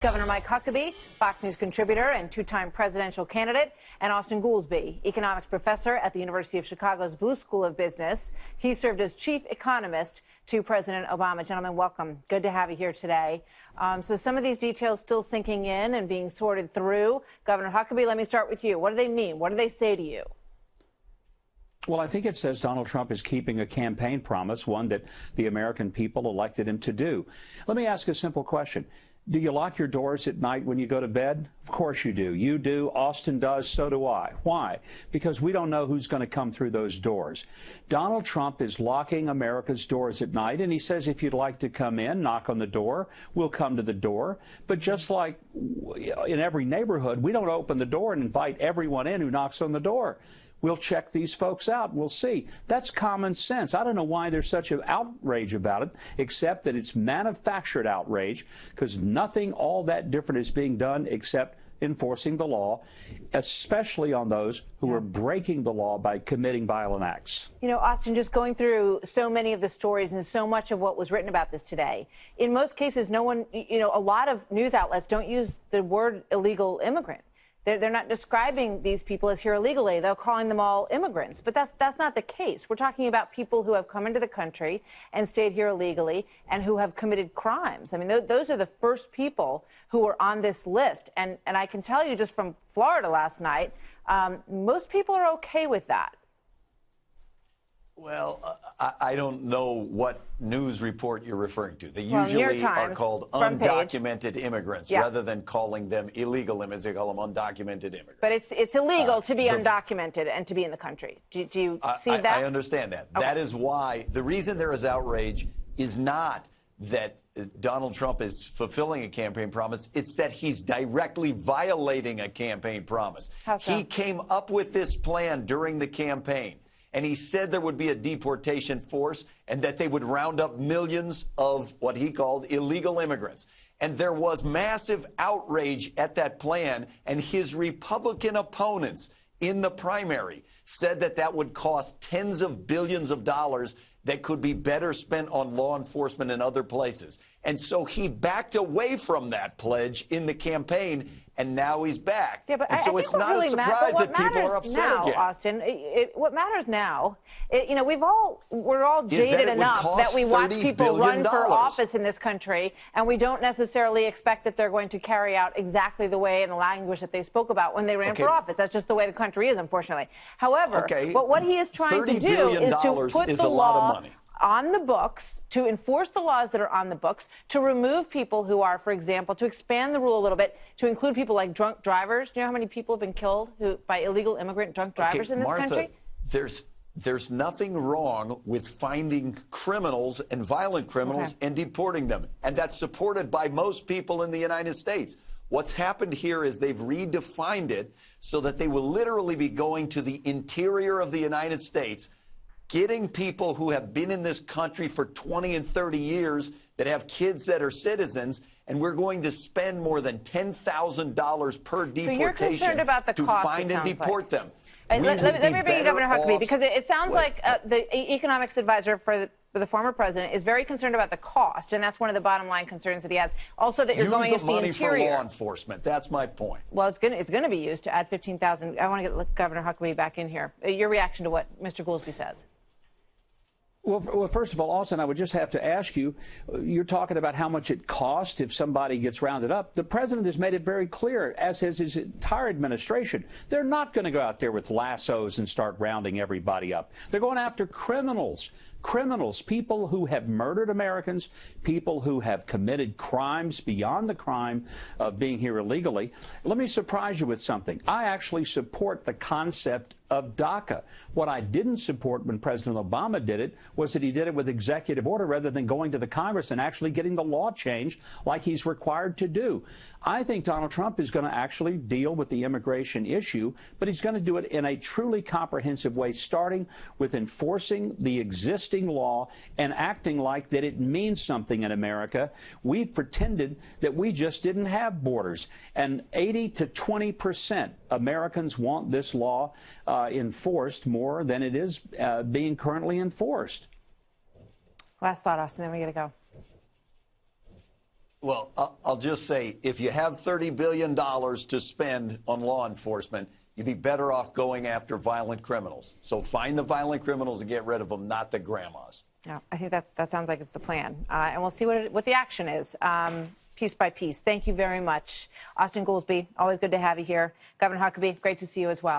Governor Mike Huckabee, Fox News contributor and two-time presidential candidate, and Austin Goolsbee, economics professor at the University of Chicago's Booth School of Business. He served as chief economist to President Obama. Gentlemen, welcome. Good to have you here today. So some of these details still sinking in and being sorted through. Governor Huckabee, let me start with you. What do they mean? What do they say to you? Well, I think it says Donald Trump is keeping a campaign promise, one that the American people elected him to do. Let me ask a simple question. Do you lock your doors at night when you go to bed? Of course you do. You do. Austin does. So do I. Why? Because we don't know who's going to come through those doors. Donald Trump is locking America's doors at night, and he says if you'd like to come in, knock on the door, we'll come to the door. But just like in every neighborhood, we don't open the door and invite everyone in who knocks on the door. We'll check these folks out. We'll see. That's common sense. I don't know why there's such an outrage about it, except that it's manufactured outrage, because nothing all that different is being done except enforcing the law, especially on those who are breaking the law by committing violent acts. You know, Austin, just going through so many of the stories and so much of what was written about this today, in most cases, no one, a lot of news outlets don't use the word illegal immigrant. They're not describing these people as here illegally. They're calling them all immigrants. But that's not the case. We're talking about people who have come into the country and stayed here illegally and who have committed crimes. I mean, those are the first people who are on this list. And I can tell you just from Florida last night, most people are okay with that. Well, I don't know what news report you're referring to. They usually are called undocumented immigrants rather than calling them illegal immigrants. They call them undocumented immigrants. But it's illegal to be undocumented and to be in the country. Do you see that? I understand that. Okay. That is why the reason there is outrage is not that Donald Trump is fulfilling a campaign promise. It's that he's directly violating a campaign promise. How so? He came up with this plan during the campaign. And he said there would be a deportation force and that they would round up millions of what he called illegal immigrants. And there was massive outrage at that plan, and his Republican opponents in the primary said that that would cost tens of billions of dollars that could be better spent on law enforcement in other places. And so he backed away from that pledge in the campaign, and now he's back. Yeah, but and so it's not a surprise that people are upset again. Austin, what matters now, we're all jaded enough that we watch people run for office in this country, and we don't necessarily expect that they're going to carry out exactly the way and the language that they spoke about when they ran for office. That's just the way the country is, unfortunately. However, but what he is trying to do is to put the law on the books, to enforce the laws that are on the books, to remove people who are, for example, to expand the rule a little bit, to include people like drunk drivers. Do you know how many people have been killed by illegal immigrant drunk drivers in this country? There's nothing wrong with finding criminals and violent criminals and deporting them. And that's supported by most people in the United States. What's happened here is they've redefined it so that they will literally be going to the interior of the United States, getting people who have been in this country for 20 and 30 years that have kids that are citizens, and we're going to spend more than $10,000 per deportation to find and deport them. Let me bring you Governor Huckabee, because it sounds like the economics advisor for the former president is very concerned about the cost, and that's one of the bottom line concerns that he has. Also, that you're going into the interior. Use the money for law enforcement. That's my point. Well, it's going to be used to add 15,000. I want to get Governor Huckabee back in here. Your reaction to what Mr. Goolsbee says. Well, first of all, Austin, I would just have to ask you, you're talking about how much it costs if somebody gets rounded up. The president has made it very clear, as has his entire administration, they're not going to go out there with lassos and start rounding everybody up. They're going after criminals. Criminals, people who have murdered Americans, people who have committed crimes beyond the crime of being here illegally. Let me surprise you with something. I actually support the concept of DACA. What I didn't support when President Obama did it was that he did it with executive order rather than going to the Congress and actually getting the law changed like he's required to do. I think Donald Trump is going to actually deal with the immigration issue, but he's going to do it in a truly comprehensive way, starting with enforcing the existing law and acting like that it means something in America. We've pretended that we just didn't have borders, and 80 to 20% Americans want this law enforced more than it is being currently enforced. Last thought, Austin, then we got to go. Well, I'll just say, if you have $30 billion to spend on law enforcement, you'd be better off going after violent criminals. So find the violent criminals and get rid of them, not the grandmas. Yeah, I think that sounds like it's the plan. And we'll see what the action is, piece by piece. Thank you very much. Austin Goolsbee, always good to have you here. Governor Huckabee, great to see you as well.